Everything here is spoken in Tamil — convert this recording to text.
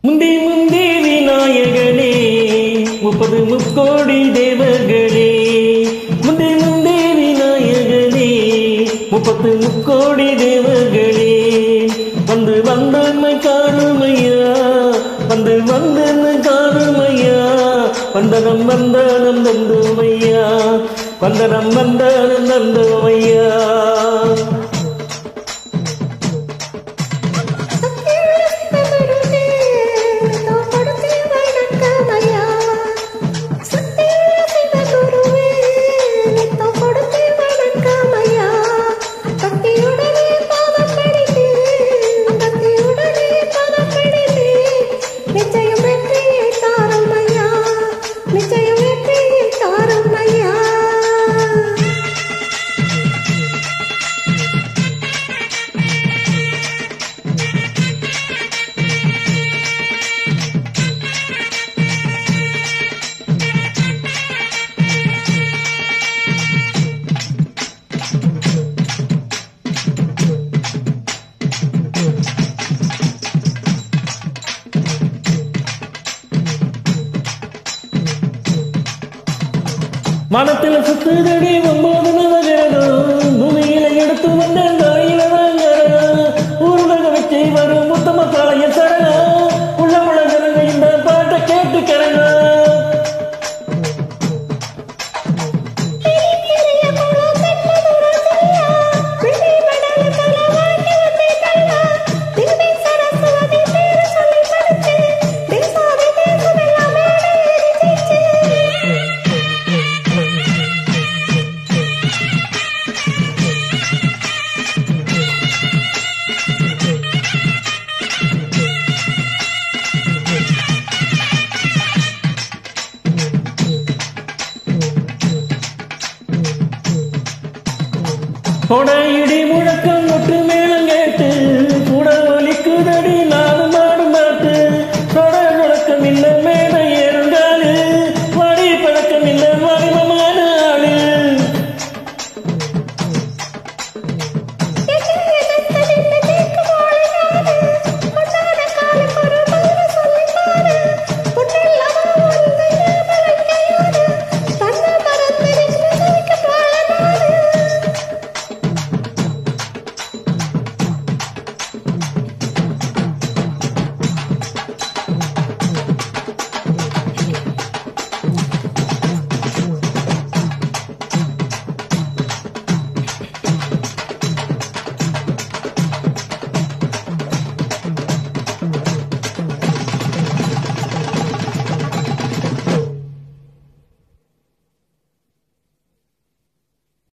முந்தி முந்தி விநாயகனே 30 முக்கோடி தேவர்களே முந்தி முந்தி விநாயகனே 30 முக்கோடி தேவர்களே வந்து வந்தன்மை காணுமையா வந்து வந்தன்மை காணுமையா வந்தனம் வந்தனம் தந்துமையா வந்தனம் வந்தனம் தந்துமையா மனத்தில் சுத்துதடி 9 நவகிரகம் பூமியில எடுத்து வந்த தாயில ஊருலக வச்சு வரும் முத்தம காளைய சரண உள்ளமுள்ள ஜனங்க இந்த பாட்டை கேட்டுக்கிறங்க கொடை இடி முழக்கம் ஒற்று மேளம்